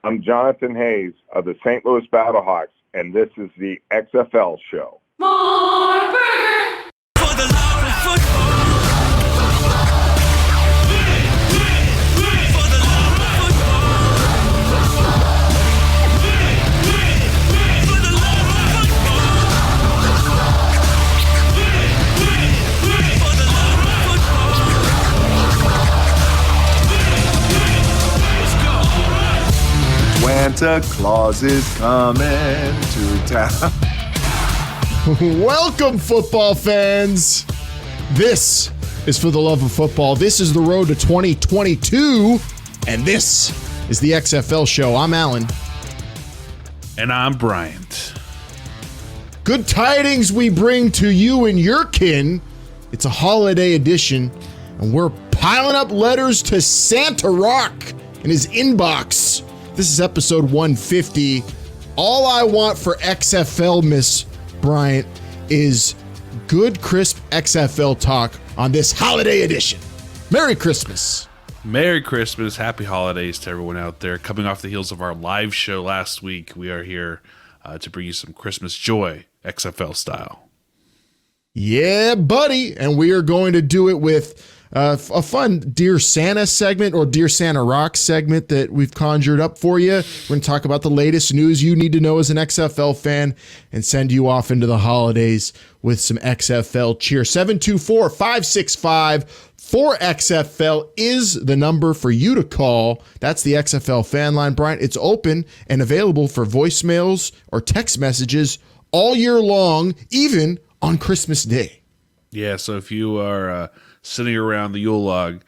I'm Jonathan Hayes of the St. Louis Battlehawks, and this is the XFL Show. More burger for the love of football. For the love of football. For the love of football. For the love of football. Let's go. Dwanta Claus is coming to town. Welcome, football fans. This is For the Love of Football. This is the road to 2022, and this is the XFL Show. I'm Alan. And I'm Bryant. Good tidings we bring to you and your kin. It's a holiday edition, and we're piling up letters to Santa Rock in his inbox. This is episode 150. All I want for XFL, Miss Bryant, is good, crisp XFL talk on this holiday edition. Merry Christmas. Merry Christmas. Happy holidays to everyone out there. Coming off the heels of our live show last week, we are here to bring you some Christmas joy, XFL style. Yeah, buddy. And we are going to do it with a fun Dear Santa segment, or Dear Santa Rock segment, that we've conjured up for you. We're going to talk about the latest news you need to know as an XFL fan and send you off into the holidays with some XFL cheer. 724-565-4XFL is the number for you to call. That's the XFL Fan Line, Brian. It's open and available for voicemails or text messages all year long, even on Christmas Day. Yeah, so if you are sitting around the Yule log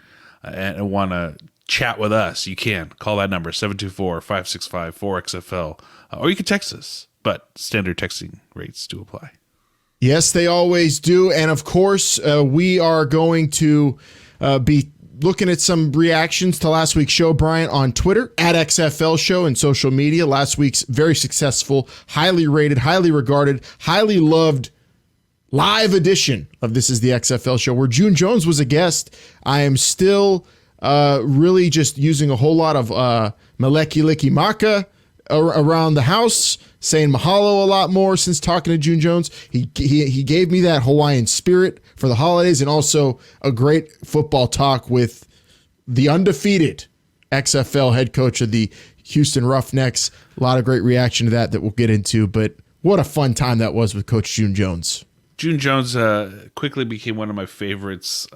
and want to chat with us, you can call that number, 724-565-4XFL, or you can text us, but standard texting rates do apply. Yes, they always do. And of course, we are going to be looking at some reactions to last week's show, Brian, on Twitter, at XFL Show, and social media. Last week's very successful, highly rated, highly regarded, highly loved live edition of This is the XFL Show, where June Jones was a guest. I am still really just using a whole lot of Maleki Liki Maka around the house, saying mahalo a lot more since talking to June Jones. He gave me that Hawaiian spirit for the holidays, and also a great football talk with the undefeated XFL head coach of the Houston Roughnecks. A lot of great reaction to that we'll get into, but what a fun time that was with Coach June Jones. June Jones quickly became one of my favorites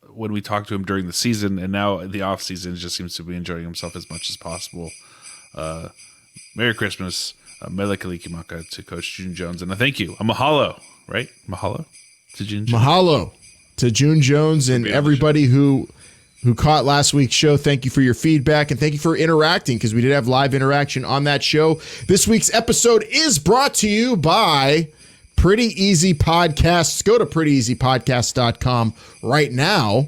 when we talked to him during the season, and now in the off season just seems to be enjoying himself as much as possible. Merry Christmas, Mele Kalikimaka to Coach June Jones, and a thank you. A mahalo, right? Mahalo to June Jones. Mahalo to June Jones and everybody who caught last week's show. Thank you for your feedback, and thank you for interacting, because we did have live interaction on that show. This week's episode is brought to you by Pretty Easy Podcasts. Go to prettyeasypodcast.com right now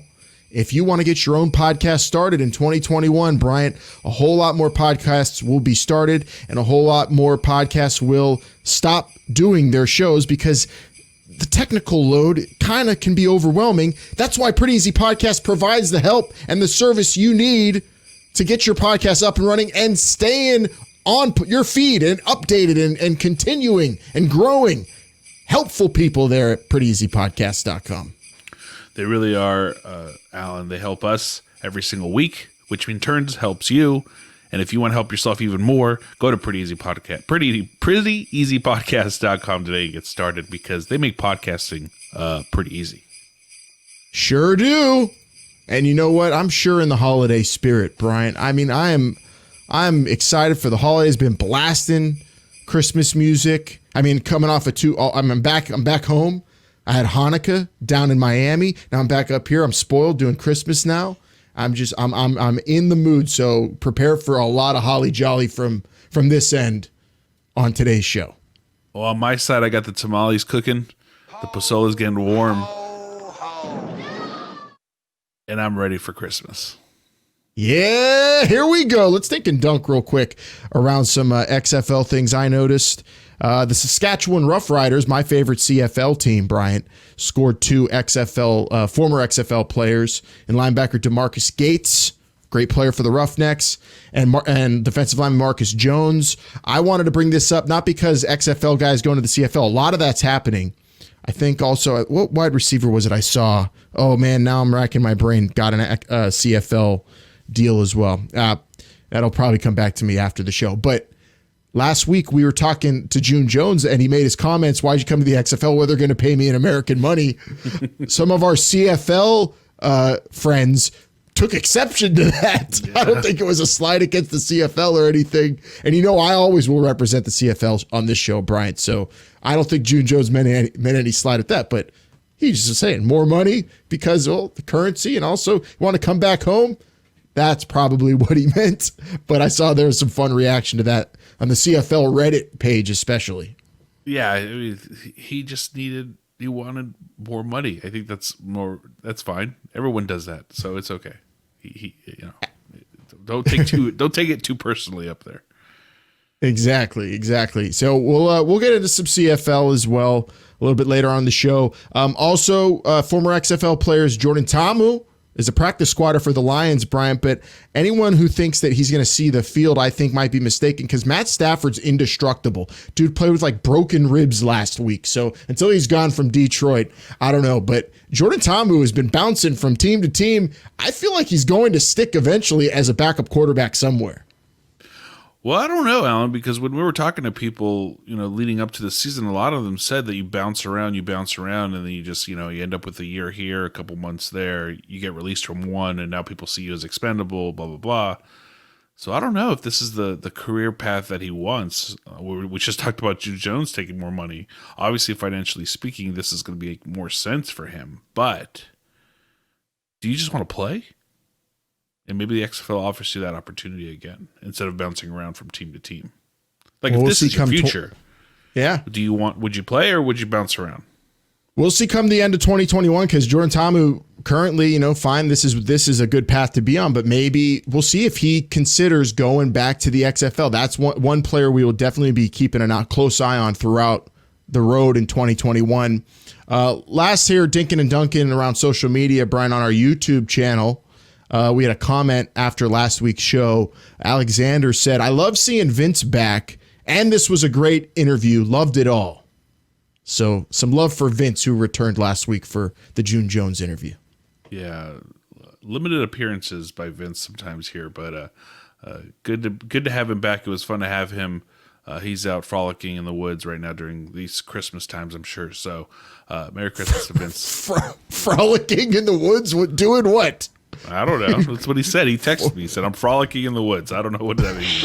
if you want to get your own podcast started in 2021, Bryant. A whole lot more podcasts will be started, and a whole lot more podcasts will stop doing their shows because the technical load kind of can be overwhelming. That's why Pretty Easy Podcast provides the help and the service you need to get your podcast up and running and staying on your feed and updated and continuing and growing. Helpful people there at prettyeasypodcast.com. They really are, Alan. They help us every single week, which in turn helps you. And if you want to help yourself even more, go to Pretty Easy Podcast, prettyeasypodcast.com today and get started, because they make podcasting pretty easy. Sure do. And you know what? I'm sure in the holiday spirit, Brian. I mean, I'm excited for the holidays. Been blasting Christmas music. I mean, coming off I'm back home. I had Hanukkah down in Miami. Now I'm back up here. I'm spoiled doing Christmas now. I'm in the mood. So prepare for a lot of holly jolly from this end on today's show. Well, on my side, I got the tamales cooking. The pozola's getting warm. And I'm ready for Christmas. Yeah, here we go. Let's think and dunk real quick around some XFL things I noticed. The Saskatchewan Roughriders, my favorite CFL team, Bryant, scored two former XFL players, and linebacker DeMarcus Gates, great player for the Roughnecks, and defensive lineman Marcus Jones. I wanted to bring this up not because XFL guys going to the CFL. A lot of that's happening. I think also, what wide receiver was it I saw? Oh, man, now I'm racking my brain. Got a CFL deal as well. That'll probably come back to me after the show. But last week we were talking to June Jones, and he made his comments, why'd you come to the XFL where they're going to pay me in American money? Some of our CFL friends took exception to that. Yeah. I don't think it was a slide against the CFL or anything. And I always will represent the CFL on this show, Bryant. So I don't think June Jones meant any slide at that. But he's just saying more money because the currency, and also you want to come back home. That's probably what he meant. But I saw there was some fun reaction to that on the CFL Reddit page, especially. Yeah, I mean, he wanted more money. I think that's fine. Everyone does that, so it's okay. Don't take it too personally up there. Exactly. So we'll get into some CFL as well a little bit later on in the show. Also, former XFL players Jordan Ta'amu is a practice squatter for the Lions, Bryant, but anyone who thinks that he's going to see the field, I think might be mistaken because Matt Stafford's indestructible. Dude played with like broken ribs last week. So until he's gone from Detroit, I don't know. But Jordan Ta'amu has been bouncing from team to team. I feel like he's going to stick eventually as a backup quarterback somewhere. Well, I don't know, Alan, because when we were talking to people, leading up to the season, a lot of them said that you bounce around, and then you just, you end up with a year here, a couple months there, you get released from one, and now people see you as expendable, blah, blah, blah. So I don't know if this is the career path that he wants. We just talked about June Jones taking more money. Obviously, financially speaking, this is going to make more sense for him. But do you just want to play? And maybe the XFL offers you that opportunity again instead of bouncing around from team to team. Like, if this is your future, would you play or would you bounce around? We'll see come the end of 2021 because Jordan Ta'amu currently, fine, this is a good path to be on, but maybe we'll see if he considers going back to the XFL. That's one player we will definitely be keeping a close eye on throughout the road in 2021. Last here, Dinkin and Duncan around social media, Brian, on our YouTube channel. We had a comment after last week's show. Alexander said, I love seeing Vince back, and this was a great interview. Loved it all. So some love for Vince, who returned last week for the June Jones interview. Yeah, limited appearances by Vince sometimes here, but good to have him back. It was fun to have him. He's out frolicking in the woods right now during these Christmas times, I'm sure. So Merry Christmas to Vince. Frolicking in the woods? Doing what? I don't know. That's what he said. He texted me. He said, I'm frolicking in the woods. I don't know what that means.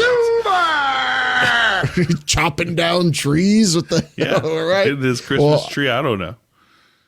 Chopping down trees with the right? In this Christmas tree. I don't know.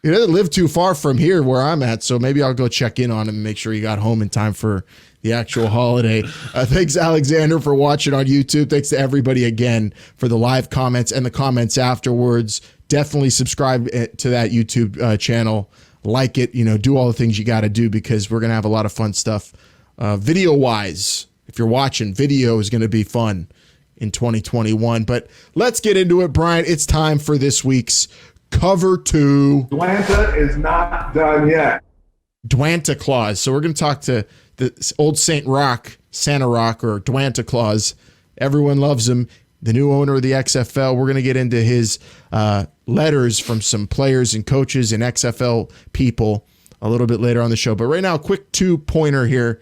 He doesn't live too far from here where I'm at, so maybe I'll go check in on him and make sure he got home in time for the actual holiday. Thanks, Alexander, for watching on YouTube. Thanks to everybody again for the live comments and the comments afterwards. Definitely subscribe to that YouTube channel. Like it, do all the things you got to do because we're going to have a lot of fun stuff. Video-wise, if you're watching, video is going to be fun in 2021. But let's get into it, Brian. It's time for this week's Cover 2. Dwanta is not done yet. Dwanta Claus. So we're going to talk to the old Santa Rock, or Dwanta Claus. Everyone loves him. The new owner of the XFL. We're going to get into his letters from some players and coaches and XFL people a little bit later on the show. But right now, quick 2-pointer here,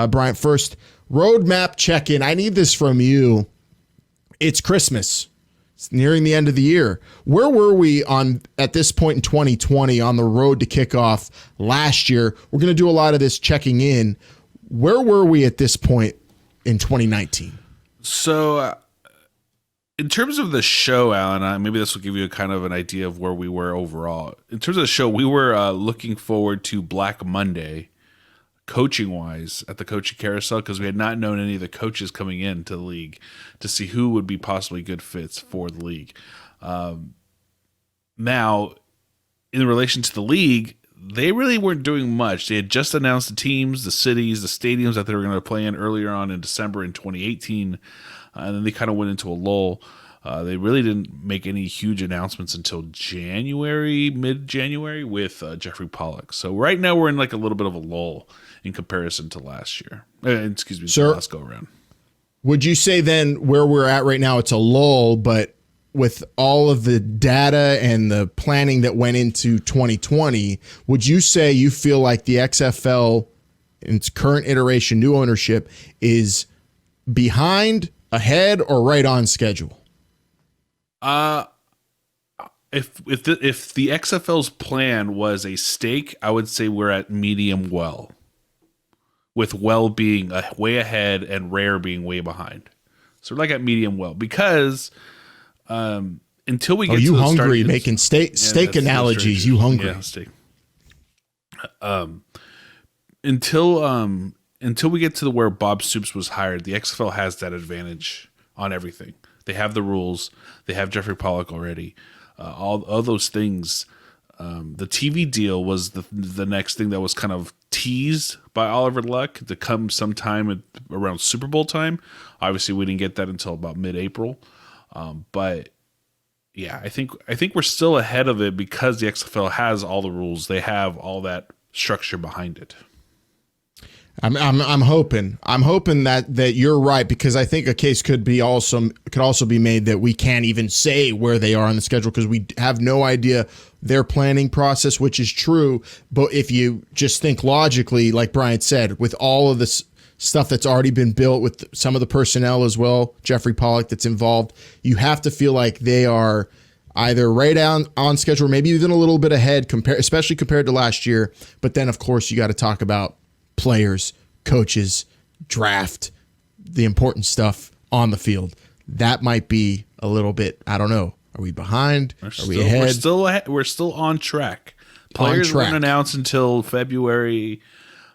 Bryant. First, roadmap check-in. I need this from you. It's Christmas. It's nearing the end of the year. Where were we at this point in 2020 on the road to kickoff last year? We're going to do a lot of this checking in. Where were we at this point in 2019? So, in terms of the show, Alan, maybe this will give you a kind of an idea of where we were overall. In terms of the show, we were looking forward to Black Monday, coaching-wise, at the coaching carousel, because we had not known any of the coaches coming into the league to see who would be possibly good fits for the league. Now, in relation to the league, they really weren't doing much. They had just announced the teams, the cities, the stadiums that they were going to play in earlier on in December in 2018, and then they kind of went into a lull. They really didn't make any huge announcements until mid-January with Jeffrey Pollock. So right now we're in like a little bit of a lull in comparison to last year. To last go around. Would you say then where we're at right now, it's a lull, but with all of the data and the planning that went into 2020, would you say you feel like the XFL in its current iteration, new ownership, is behind, ahead, or right on schedule? If the XFL's plan was a steak, I would say we're at medium well, with well being way ahead and rare being way behind. So we're like at medium well because until we get to you the hungry making steak analogies. You hungry? Yeah, steak. Until we get to where Bob Stoops was hired, the XFL has that advantage on everything. They have the rules. They have Jeffrey Pollock already. All those things. The TV deal was the next thing that was kind of teased by Oliver Luck to come sometime around Super Bowl time. Obviously, we didn't get that until about mid-April. But yeah, I think we're still ahead of it because the XFL has all the rules. They have all that structure behind it. I'm hoping that you're right, because I think a case could also be made that we can't even say where they are on the schedule because we have no idea their planning process, which is true. But if you just think logically, like Brian said, with all of this stuff that's already been built with some of the personnel as well, Jeffrey Pollock that's involved, you have to feel like they are either right on schedule or maybe even a little bit ahead, especially compared to last year. But then, of course, you got to talk about players, coaches, draft, the important stuff on the field. That might be a little bit, I don't know. Are we behind? Are we ahead? We're still on track. Players weren't announced until February.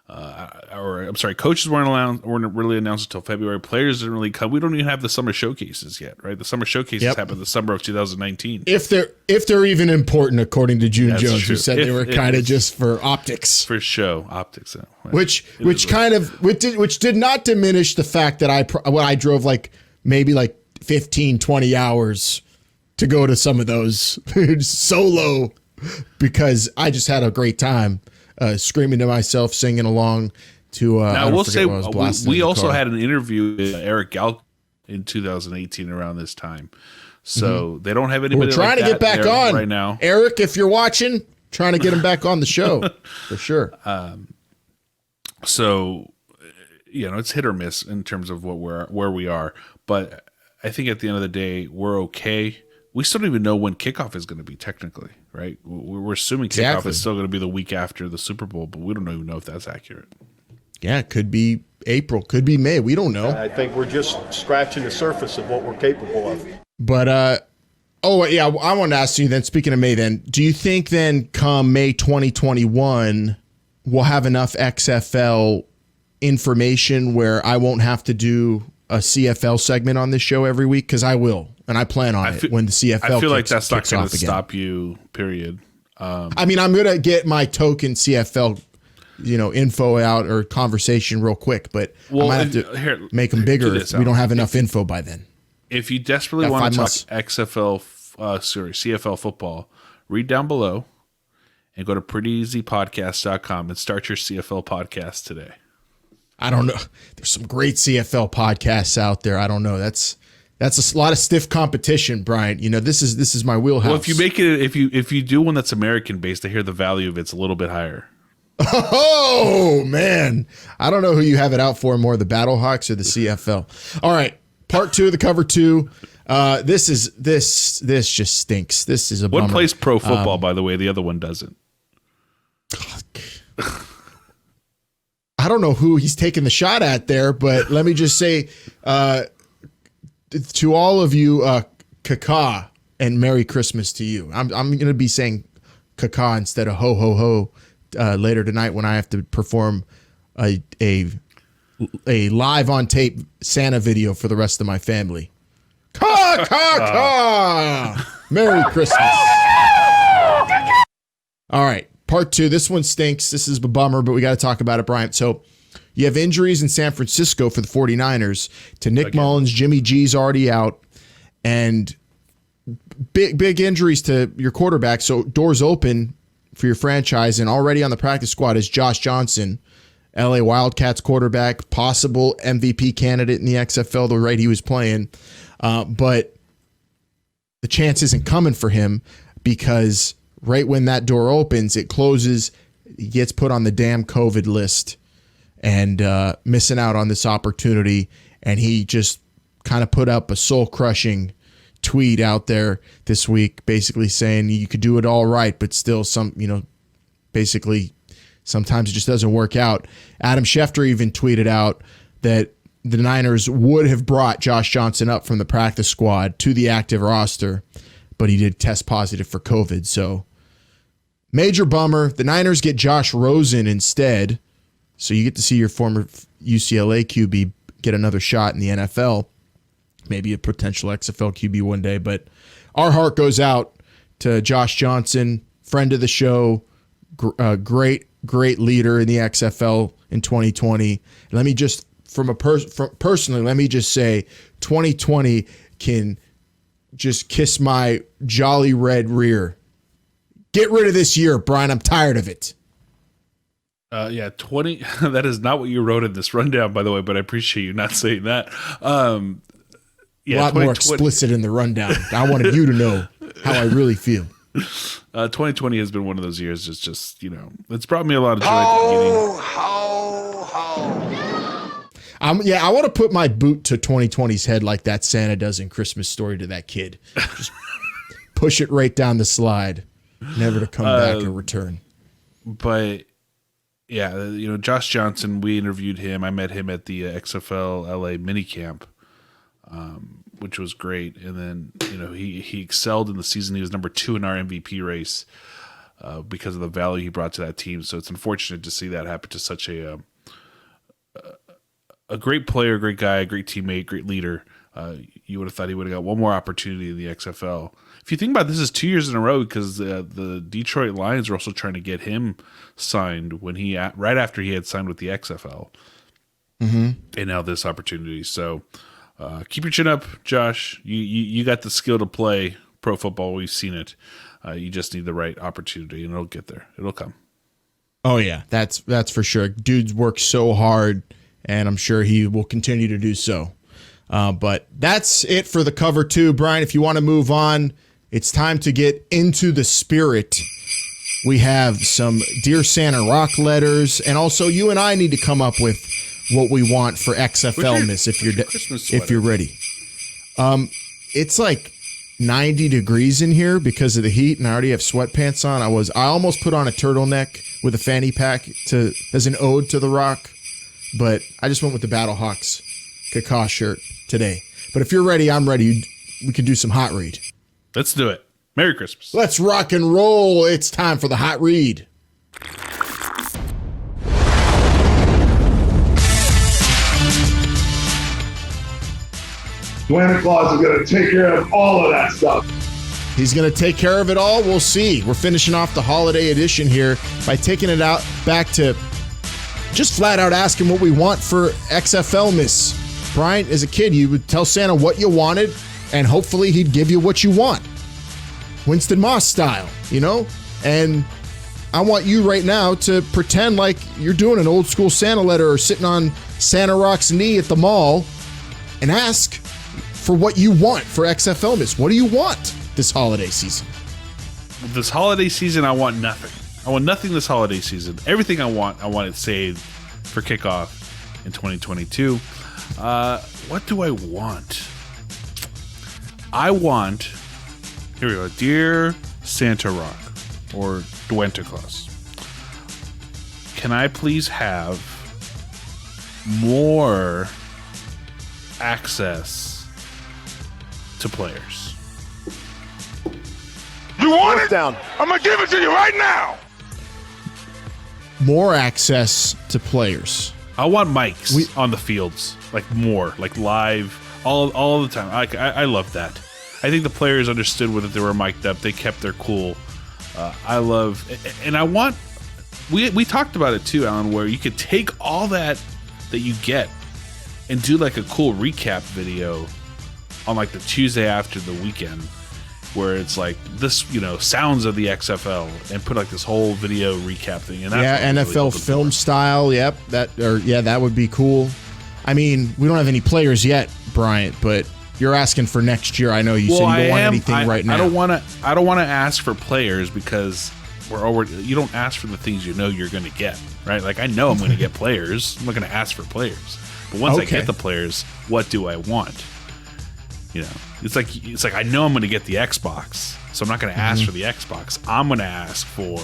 Coaches weren't really announced until February. Players didn't really come. We don't even have the summer showcases yet, right? The summer showcases happened the summer of 2019. If they're even important, according to June Jones, who said they were kind of just for optics, for show optics, which did not diminish the fact that I drove maybe 15, 20 hours to go to some of those solo because I just had a great time. Screaming to myself, singing along to. Now, we'll say we also had an interview with Eric Galk in 2018 around this time. So they don't have anybody. We're trying to get back on right now. Eric, if you're watching, trying to get him back on the show for sure. So, it's hit or miss in terms of where we are. But I think at the end of the day, we're okay. We still don't even know when kickoff is going to be technically, right? We're assuming kickoff is still going to be the week after the Super Bowl, but we don't even know if that's accurate. Yeah, it could be April, could be May. We don't know. I think we're just scratching the surface of what we're capable of. But, I wanted to ask you then, speaking of May then, do you think then come May 2021, we'll have enough XFL information where I won't have to do a CFL segment on this show every week? Because I will. And I plan on it when the CFL. I feel like that's not going to stop you. Period. I'm going to get my token CFL, info out or conversation real quick, but I might have to make them bigger if we don't have enough info by then. If you desperately want to talk CFL football, read down below and go to prettyeasypodcast.com and start your CFL podcast today. I don't know. There's some great CFL podcasts out there. I don't know. That's a lot of stiff competition, Brian. This is my wheelhouse. Well, if you make it, if you do one that's American based, I hear the value of it's a little bit higher. Oh man, I don't know who you have it out for more, the Battlehawks or the CFL. All right, part 2 of the cover 2. This just stinks. This is a bummer. One plays pro football, by the way. The other one doesn't. I don't know who he's taking the shot at there, but let me just say. To all of you, Kaka, and Merry Christmas to you. I'm going to be saying Kaka instead of ho ho ho later tonight when I have to perform a live on tape Santa video for the rest of my family. Kaka! Merry Christmas. All right, part 2. This one stinks. This is a bummer, but we got to talk about it, Brian. So you have injuries in San Francisco for the 49ers to Nick Mullins. Jimmy G's already out. and big injuries to your quarterback. So doors open for your franchise, and already on the practice squad is Josh Johnson, LA Wildcats quarterback, possible MVP candidate in the XFL the rate he was playing. But the chance isn't coming for him because right when that door opens, it closes, he gets put on the damn COVID list and missing out on this opportunity. And he just kind of put up a soul-crushing tweet out there this week, basically saying you could do it all right, but still basically sometimes it just doesn't work out. Adam Schefter even tweeted out that the Niners would have brought Josh Johnson up from the practice squad to the active roster, but he did test positive for COVID. So major bummer. The Niners get Josh Rosen instead. So you get to see your former UCLA QB get another shot in the NFL. Maybe a potential XFL QB one day, but our heart goes out to Josh Johnson, friend of the show, great leader in the XFL in 2020. Let me just, personally, let me just say 2020 can just kiss my jolly red rear. Get rid of this year, Brian. I'm tired of it. 20. That is not what you wrote in this rundown, by the way, but I appreciate you not saying that. A lot more explicit in the rundown. I wanted you to know how I really feel. 2020 has been one of those years. It's just, it's brought me a lot of joy at the beginning. I want to put my boot to 2020's head like that Santa does in Christmas Story to that kid. Just push it right down the slide, never to come back or return. But yeah, Josh Johnson, we interviewed him. I met him at the XFL LA minicamp, which was great. And then, he excelled in the season. He was number 2 in our MVP race because of the value he brought to that team. So it's unfortunate to see that happen to such a great player, great guy, great teammate, great leader. You would have thought he would have got one more opportunity in the XFL. If you think about it, this is 2 years in a row because the Detroit Lions are also trying to get him signed right after he had signed with the XFL. Mm-hmm. And now this opportunity. So keep your chin up, Josh. You got the skill to play pro football. We've seen it. You just need the right opportunity, and it'll get there. It'll come. Oh yeah, that's for sure. Dude's worked so hard, and I'm sure he will continue to do so. But that's it for the cover 2. Brian, if you want to move on, it's time to get into the spirit. We have some Dear Santa rock letters, and also you and I need to come up with what we want for XFL-ness if you're ready. It's like 90 degrees in here because of the heat, and I already have sweatpants on. I almost put on a turtleneck with a fanny pack as an ode to the rock, but I just went with the Battlehawks Kaka shirt today. But if you're ready, I'm ready. We can do some hot read. Let's do it. Merry Christmas. Let's rock and roll. It's time for the hot read. Dwanta Claus is going to take care of all of that stuff. He's going to take care of it all. We'll see. We're finishing off the holiday edition here by taking it out back to just flat out asking what we want for XFL-ness. Brian, as a kid, you would tell Santa what you wanted, and hopefully he'd give you what you want. Winston Moss style, And I want you right now to pretend like you're doing an old school Santa letter or sitting on Santa Rock's knee at the mall and ask for what you want for XFL-ness. What do you want this holiday season? This holiday season, I want nothing. I want nothing this holiday season. Everything I want it saved for kickoff in 2022. What do I want? Here we go. Dear Santa Rock or Dwanta Claus, can I please have more access to players? You want it? Down. I'm going to give it to you right now. More access to players. I want mics on the fields, like more, like live, all the time. I love that. I think the players understood whether they were mic'd up. They kept their cool. I love, and I want. We talked about it too, Alan, where you could take all that you get and do like a cool recap video on like the Tuesday after the weekend, where it's like this, sounds of the XFL, and put like this whole video recap thing. And that's NFL film style. Yep, that would be cool. I mean, we don't have any players yet, Bryant, but you're asking for next year. I know you said you don't want anything right now. I don't want to ask for players because you don't ask for the things you're going to get, right? Like, I know I'm going to get players. I'm not going to ask for players. But once I get the players, what do I want? It's like I know I'm going to get the Xbox, so I'm not going to ask for the Xbox. I'm going to ask for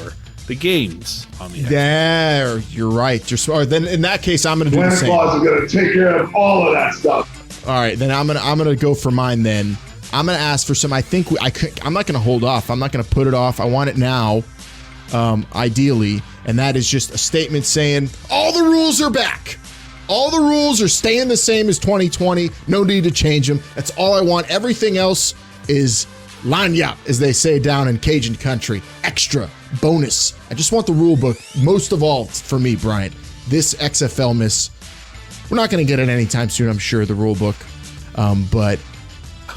the games on the Xbox. There, you're right. You're smart. Then in that case, I'm going to do the same. Dwanta Claus is going to take care of all of that stuff. All right, then I'm gonna go for mine. Then I'm gonna ask for some. I'm not gonna hold off. I'm not gonna put it off. I want it now, ideally, and that is just a statement saying all the rules are back. All the rules are staying the same as 2020. No need to change them. That's all I want. Everything else is lanya, as they say down in Cajun country. Extra, bonus. I just want the rule book. Most of all, for me, Bryant, this XFL miss. We're not going to get it anytime soon, I'm sure, the rule book. But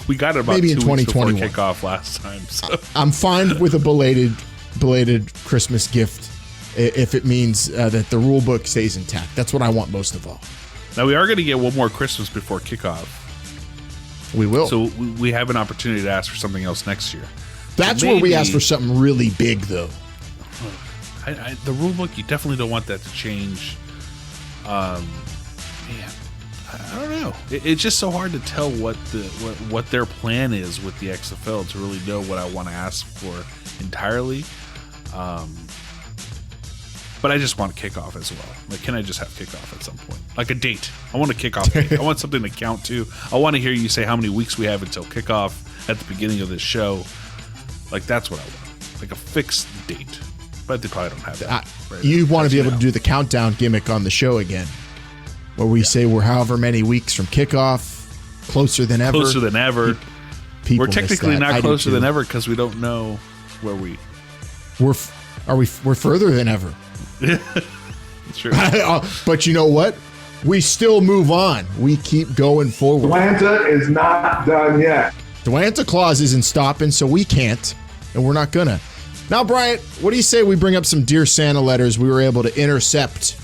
we got it about maybe 2 in weeks before 2021 kickoff last time. So. I'm fine with a belated Christmas gift if it means that the rule book stays intact. That's what I want most of all. Now, we are going to get one more Christmas before kickoff. We will. So we have an opportunity to ask for something else next year. That's where we ask for something really big, though. The rule book, you definitely don't want that to change. Man, I don't know. It's just so hard to tell what their plan is with the XFL to really know what I want to ask for entirely. But I just want kickoff as well. Like, can I just have kickoff at some point? Like a date. I want a kickoff date. I want something to count to. I want to hear you say how many weeks we have until kickoff at the beginning of this show. Like, that's what I want. Like a fixed date. But they probably don't have that. You want to be able to do the countdown gimmick on the show again, where we say we're however many weeks from kickoff, closer than ever. Closer than ever. People We're technically not I closer than ever because we don't know where we. We're further than ever. It's true. But you know what? We still move on. We keep going forward. Dwanta is not done yet. Dwanta Claus isn't stopping, so we can't, and we're not gonna. Now, Bryant, what do you say we bring up some Dear Santa letters we were able to intercept?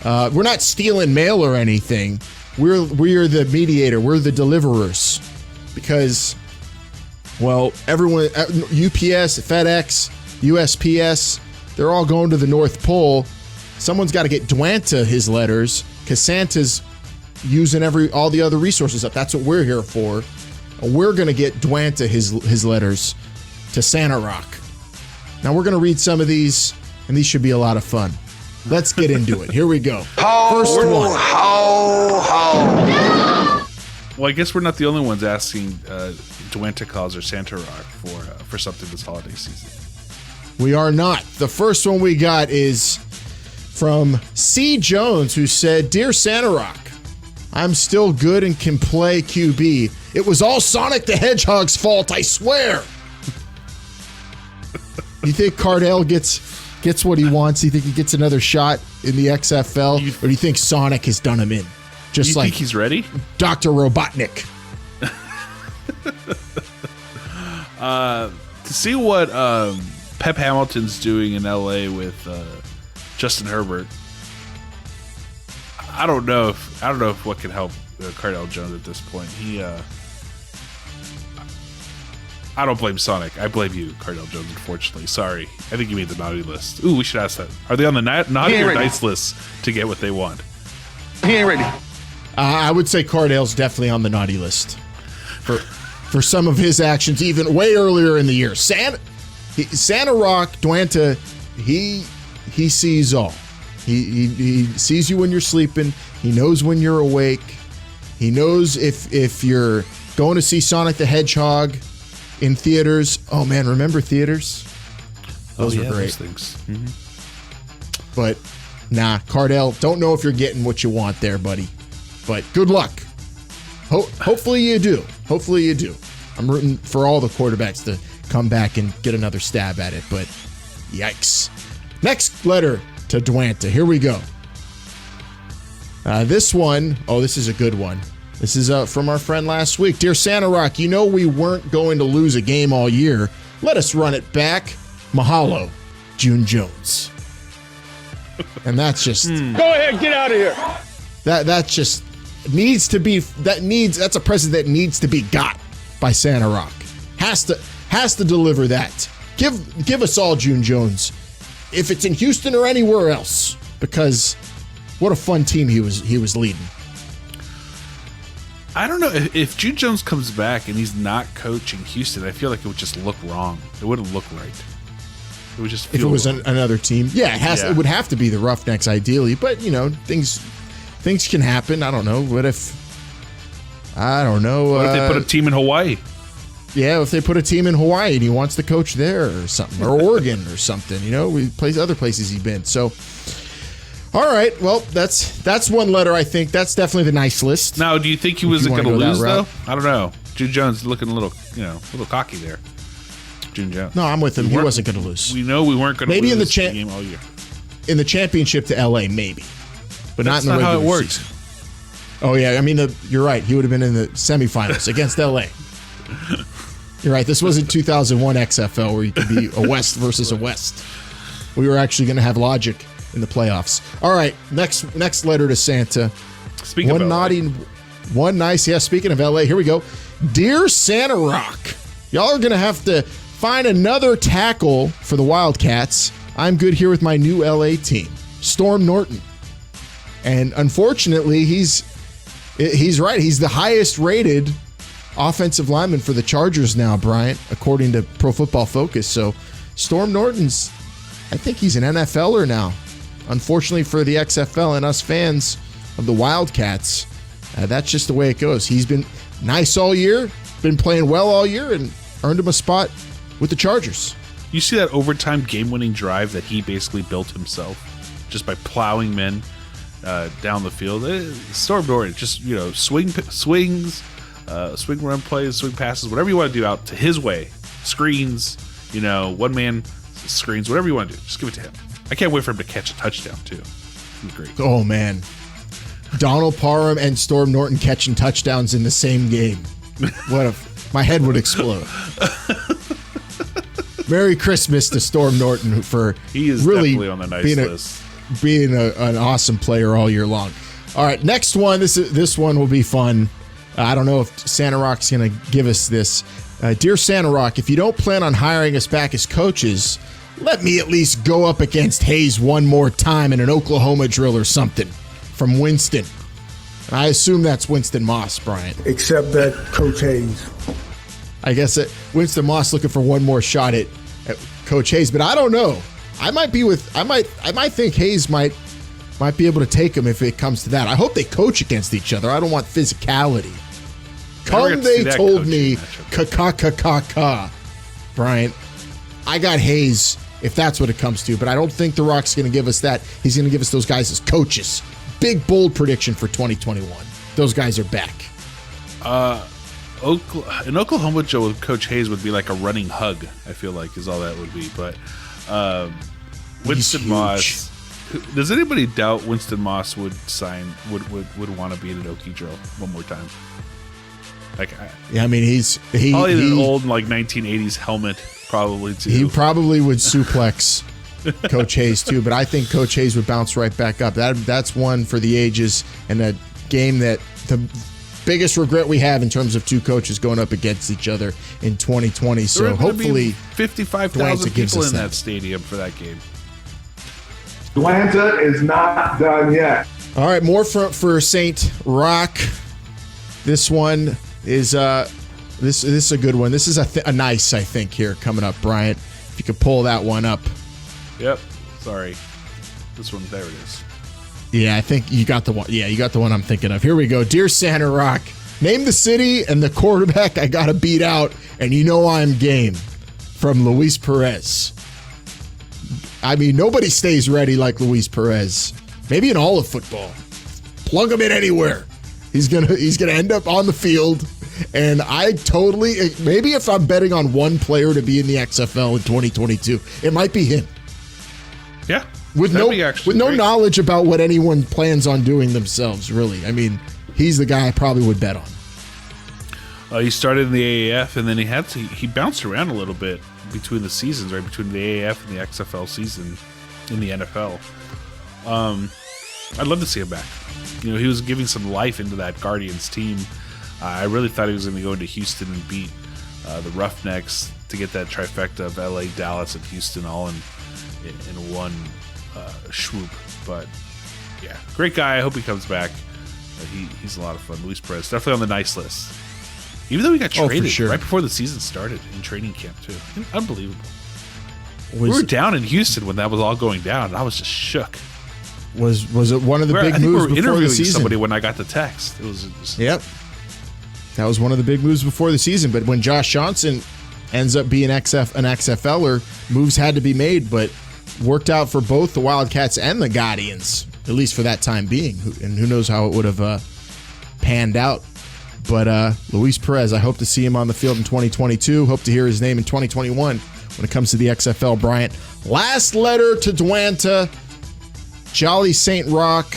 We're not stealing mail or anything. We're the mediator. We're the deliverers. Because, well, everyone, UPS, FedEx, USPS, they're all going to the North Pole. Someone's got to get Dwanta his letters because Santa's using all the other resources up. That's what we're here for. And we're going to get Dwanta his letters to Santa Rock. Now we're going to read some of these, and these should be a lot of fun. Let's get into it. Here we go. First one. Well, I guess we're not the only ones asking Dwanta Claus or Santa Rock for something this holiday season. We are not. The first one we got is from C. Jones, who said, Dear Santa Rock, I'm still good and can play QB. It was all Sonic the Hedgehog's fault, I swear. You think Cardell gets what he wants? Do you think he gets another shot in the XFL? Or do you think Sonic has done him in? Just you like think he's ready? Dr. Robotnik. To see what Pep Hamilton's doing in LA with Justin Herbert, I don't know if what can help Cardell Jones at this point. I don't blame Sonic. I blame you, Cardell Jones, unfortunately. Sorry. I think you made the naughty list. Ooh, we should ask that. Are they on the naughty or nice list to get what they want? He ain't ready. I would say Cardell's definitely on the naughty list for some of his actions, even way earlier in the year. Santa Rock, Dwanta, he sees all. He sees you when you're sleeping. He knows when you're awake. He knows if you're going to see Sonic the Hedgehog in theaters. Oh man, remember theaters? Those were great. Those things. Mm-hmm. But nah, Cardell, don't know if you're getting what you want there, buddy. But good luck. Hopefully you do. Hopefully you do. I'm rooting for all the quarterbacks to come back and get another stab at it, but yikes. Next letter to Dwanta. Here we go. This one, this is a good one. This is from our friend last week. Dear Santa Rock, you know we weren't going to lose a game all year. Let us run it back. Mahalo, June Jones. And that's just... Go ahead, get out of here. That just needs to be... That's a present that needs to be got by Santa Rock. Has to deliver that. Give us all June Jones. If it's in Houston or anywhere else. Because what a fun team he was leading. I don't know if June Jones comes back and he's not coaching Houston. I feel like it would just look wrong. It wouldn't look right. It would just feel if it was wrong. another team. Yeah, it would have to be the Roughnecks ideally, but things can happen. I don't know. What if they put a team in Hawaii? Yeah, if they put a team in Hawaii and he wants to coach there or something, or Oregon or something, we play other places he's been. So, all right, well, that's one letter. I think that's definitely the nice list. Now, do you think he wasn't going to lose though? I don't know. June Jones looking a little cocky there. June Jones. No, I'm with him. He wasn't going to lose. We know we weren't going to lose in the game all year. In the championship to LA, maybe, but That's not in the not regular how it works. season. Oh yeah, I mean you're right. He would have been in the semifinals against LA. You're right. This wasn't 2001 XFL where you could be a West versus a West. We were actually going to have logic in the playoffs. All right, next letter to Santa. Speaking of LA. One nice. Yeah, speaking of LA, here we go. Dear Santa Rock, y'all are going to have to find another tackle for the Wildcats. I'm good here with my new LA team, Storm Norton. And unfortunately, he's right. He's the highest rated offensive lineman for the Chargers now, Bryant, according to Pro Football Focus. So Storm Norton's, I think he's an NFLer now. Unfortunately for the XFL and us fans of the Wildcats, that's just the way it goes. He's been nice all year, been playing well all year, and earned him a spot with the Chargers. You see that overtime game-winning drive that he basically built himself just by plowing men down the field. Storm Norton, just swings, swing run plays, swing passes, whatever you want to do out to his way. Screens, one-man screens, whatever you want to do. Just give it to him. I can't wait for him to catch a touchdown, too. He's great. Oh, man. Donald Parham and Storm Norton catching touchdowns in the same game. My head would explode. Merry Christmas to Storm Norton for he is really definitely on the nice list. Being an awesome player all year long. All right, next one. This one will be fun. I don't know if Santa Rock's going to give us this. Dear Santa Rock, if you don't plan on hiring us back as coaches, let me at least go up against Hayes one more time in an Oklahoma drill or something. From Winston. I assume that's Winston Moss, Bryant. Except that Coach Hayes. I guess Winston Moss looking for one more shot at Coach Hayes, but I don't know. I might think Hayes might be able to take him if it comes to that. I hope they coach against each other. I don't want physicality. Come, they told me, ka. Bryant, I got Hayes if that's what it comes to, but I don't think The Rock's going to give us that. He's going to give us those guys as coaches. Big, bold prediction for 2021. Those guys are back. An Oklahoma Joe with Coach Hayes would be like a running hug, I feel like, is all that would be. But Winston Moss, does anybody doubt Winston Moss would want to be in an Okie drill one more time? I mean, he's probably an old 1980s helmet, probably too. He probably would suplex Coach Hayes too, but I think Coach Hayes would bounce right back up. That's one for the ages, and a game that the biggest regret we have in terms of two coaches going up against each other in 2020. So hopefully 55,000 people in that stadium for that game. Dwanta is not done yet. All right, more for St. Rock. This one is this is a good one. This is a nice, I think, here coming up, Bryant. If you could pull that one up. Yep. Sorry. This one, there it is. Yeah, I think you got the one. Yeah, you got the one I'm thinking of. Here we go. Dear Santa Rock, name the city and the quarterback I got to beat out, and you know I'm game. From Luis Perez. I mean, nobody stays ready like Luis Perez. Maybe in all of football. Plug him in anywhere. He's gonna end up on the field, and maybe if I'm betting on one player to be in the XFL in 2022, it might be him. Yeah. With no knowledge about what anyone plans on doing themselves, really. I mean, he's the guy I probably would bet on. He started in the AAF, and then he bounced around a little bit between the seasons, right? Between the AAF and the XFL season in the NFL. I'd love to see him back. He was giving some life into that Guardians team. I really thought he was going to go into Houston and beat the Roughnecks to get that trifecta of LA, Dallas, and Houston all in one swoop. But yeah, great guy. I hope he comes back. He's a lot of fun. Luis Perez, definitely on the nice list. Even though he got traded right before the season started in training camp too. Unbelievable. We were down in Houston when that was all going down, and I was just shook. Was it one of the big moves before the season? Somebody when I got the text. It was just, yep. That was one of the big moves before the season. But when Josh Johnson ends up being an XFLer, moves had to be made, but worked out for both the Wildcats and the Guardians, at least for that time being. And who knows how it would have panned out. But Luis Perez, I hope to see him on the field in 2022. Hope to hear his name in 2021 when it comes to the XFL, Bryant. Last letter to Dwanta, Jolly St. Rock.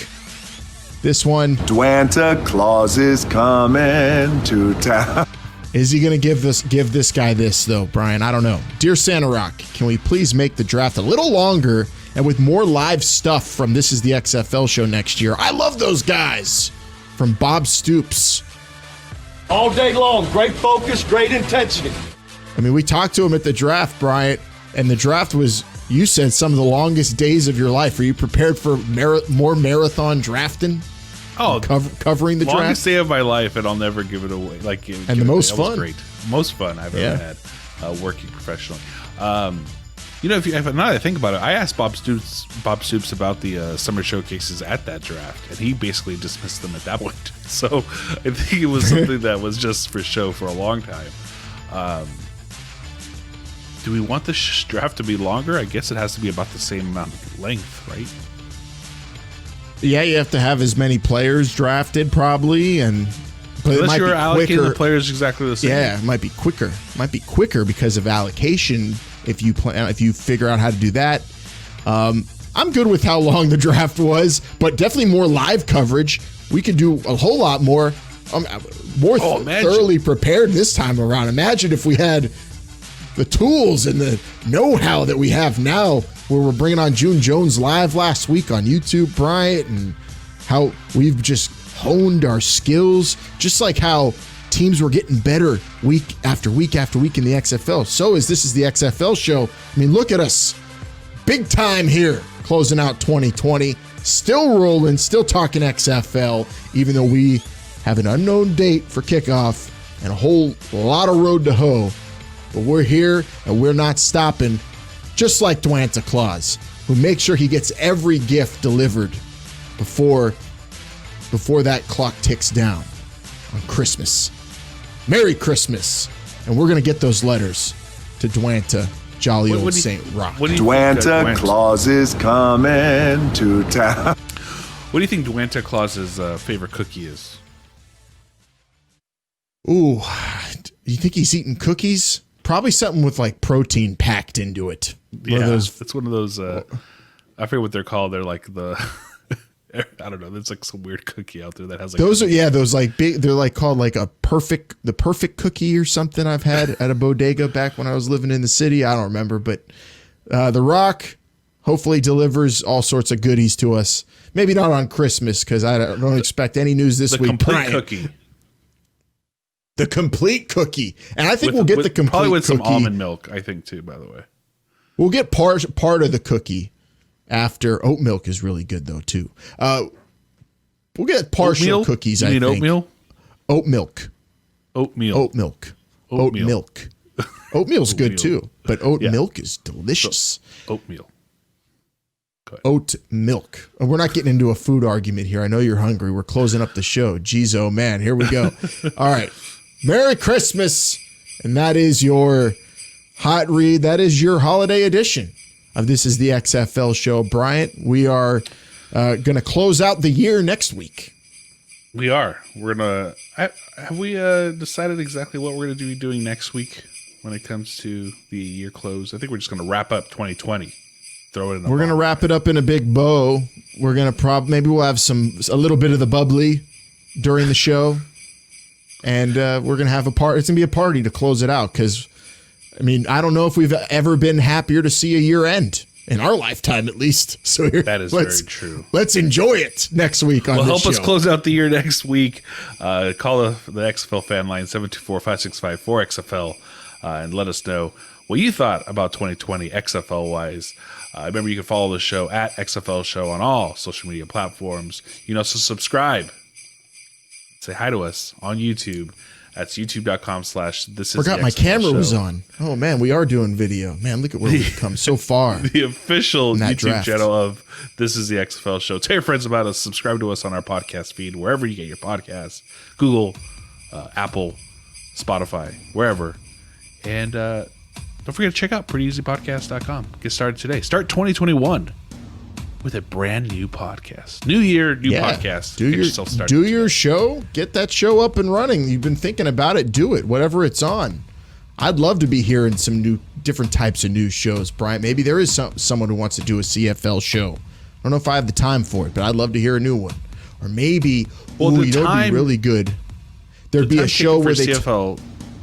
This one. Dwanta Claus is coming to town. Is he going to give this guy this, though, Brian? I don't know. Dear Santa Rock, can we please make the draft a little longer and with more live stuff from This Is the XFL show next year? I love those guys. From Bob Stoops. All day long, great focus, great intensity. I mean, we talked to him at the draft, Bryant, and the draft was, you said, some of the longest days of your life. Are you prepared for more marathon drafting? Oh, covering the draft? Longest day of my life, and I'll never give it away. And the most fun. Great. Most fun I've ever had working professionally. If now that I think about it, I asked Bob Stoops about the summer showcases at that draft, and he basically dismissed them at that point. So I think it was something that was just for show for a long time. Do we want the draft to be longer? I guess it has to be about the same amount of length, right? Yeah, you have to have as many players drafted, probably, but unless you're allocating the players exactly the same. Yeah, it might be quicker. It might be quicker because of allocation. If you figure out how to do that, I'm good with how long the draft was, but definitely more live coverage. We could do a whole lot more, thoroughly prepared this time around. Imagine if we had the tools and the know-how that we have now, where we're bringing on June Jones live last week on YouTube, Bryant, and how we've just honed our skills, just like how teams were getting better week after week after week in the XFL. So This is the XFL show. I mean, look at us. Big time here, closing out 2020. Still rolling, still talking XFL, even though we have an unknown date for kickoff and a whole lot of road to hoe. But we're here, and we're not stopping, just like Dwanta Claus, who makes sure he gets every gift delivered before that clock ticks down on Christmas. Merry Christmas. And we're going to get those letters to Dwanta, jolly old St. Rock. Dwanta Claus is coming to town. What do you think Dwanta Claus's favorite cookie is? Ooh, you think he's eating cookies? Probably something with like protein packed into it. It's one of those. I forget what they're called. They're like the. I don't know. There's like some weird cookie out there that has like those like big. They're like called like the perfect cookie or something. I've had at a bodega back when I was living in the city. I don't remember, but The Rock hopefully delivers all sorts of goodies to us. Maybe not on Christmas because I don't expect any news this week. The complete cookie. The complete cookie. And I think we'll get the complete probably with cookie. Some almond milk, I think, too, by the way. We'll get part of the cookie after. Oat milk is really good, though, too. We'll get partial cookies, I think. You mean oatmeal? Oat milk. Oatmeal. Oat milk. Oat milk. Oatmeal's good, too. But oat milk is delicious. So, oatmeal. Oat milk. We're not getting into a food argument here. I know you're hungry. We're closing up the show. Jeez, oh, man. Here we go. All right. Merry Christmas. And that is your hot read. That is your holiday edition of This Is the XFL show. Bryant, we are going to close out the year next week. We are. We're going to... Have we decided exactly what we're going to be doing next week when it comes to the year close? I think we're just going to wrap up 2020. Throw it in. We're going to wrap it up in a big bow. We're going to maybe we'll have a little bit of the bubbly during the show. And we're going to have a party. It's going to be a party to close it out because, I mean, I don't know if we've ever been happier to see a year end. In our lifetime, at least. So that is very true. Let's enjoy it next week on this help show. us close out the year next week. Call the XFL Fan Line 724-5654-XFL and let us know what you thought about 2020 XFL-wise. Remember, you can follow the show at XFL Show on all social media platforms. You can also subscribe. Say hi to us on YouTube. That's youtube.com/this is Forgot my camera was on. Oh, man, we are doing video. Man, look at where we've come so far. The official YouTube draft. channel of This is the XFL Show. Tell your friends about us. Subscribe to us on our podcast feed, wherever you get your podcasts. Google, Apple, Spotify, wherever. And don't forget to check out prettyeasypodcast.com. Get started today. Start 2021 with a brand new podcast. New year, new podcast. Do your show. Get that show up and running. You've been thinking about it. Do it. Whatever it's on. I'd love to be hearing some different types of news shows, Brian. Maybe there is someone who wants to do a CFL show. I don't know if I have the time for it, but I'd love to hear a new one. Or maybe, it'd be really good. There'd be a show where they... CFL,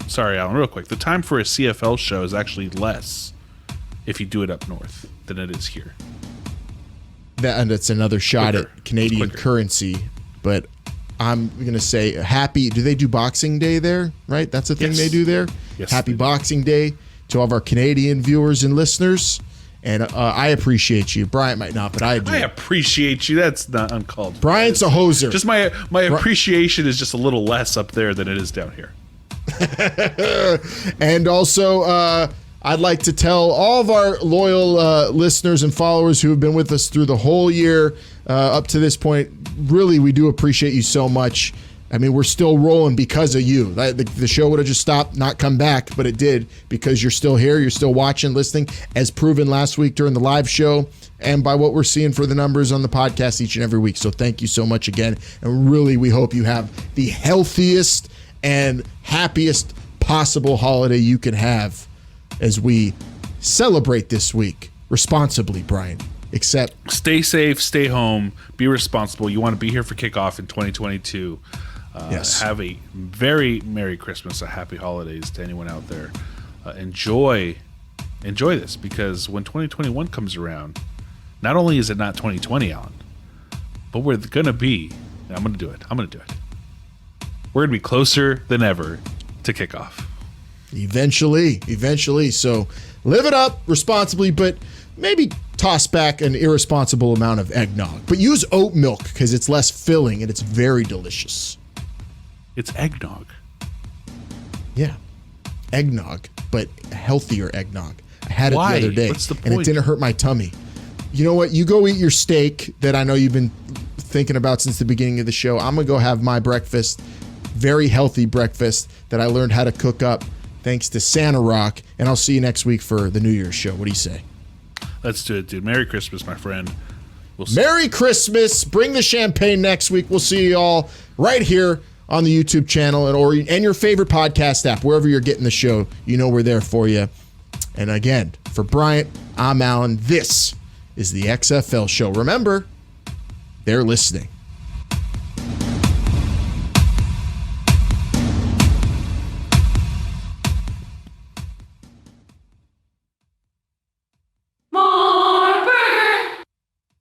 sorry, Alan, real quick. The time for a CFL show is actually less if you do it up north than it is here. And it's another shot at Canadian currency, but I'm going to say happy. Do they do Boxing Day there? Right? That's the thing they do there? Yes. Happy Boxing Day to all of our Canadian viewers and listeners. And I appreciate you. Bryant might not, but I do. I appreciate you. That's not uncalled for. Bryant's a hoser. Just my appreciation is just a little less up there than it is down here. And also, I'd like to tell all of our loyal listeners and followers who have been with us through the whole year up to this point, really, we do appreciate you so much. I mean, we're still rolling because of you. The show would have just stopped, not come back, but it did because you're still here. You're still watching, listening, as proven last week during the live show and by what we're seeing for the numbers on the podcast each and every week. So thank you so much again. And really, we hope you have the healthiest and happiest possible holiday you can have as we celebrate this week responsibly, Brian. Except stay safe, stay home, be responsible. You want to be here for kickoff in 2022. Yes. Have a very Merry Christmas, a happy holidays to anyone out there. Enjoy this, because when 2021 comes around, not only is it not 2020, Alan, but we're going to be, I'm going to do it. We're going to be closer than ever to kickoff. Eventually. So live it up responsibly, but maybe toss back an irresponsible amount of eggnog. But use oat milk because it's less filling and it's very delicious. It's eggnog. Yeah. Eggnog, but healthier eggnog. I had it Why? the other day, What's the and it point? didn't hurt my tummy. You know what? You go eat your steak that I know you've been thinking about since the beginning of the show. I'm going to go have my breakfast, very healthy breakfast that I learned how to cook up thanks to Santa Rock, and I'll see you next week for the New Year's show. What do you say? Let's do it, dude. Merry Christmas, my friend. We'll see. Merry Christmas. Bring the champagne next week. We'll see you all right here on the YouTube channel and your favorite podcast app. Wherever you're getting the show, you know we're there for you. And again, for Bryant, I'm Alan. This is the XFL Show. Remember, they're listening.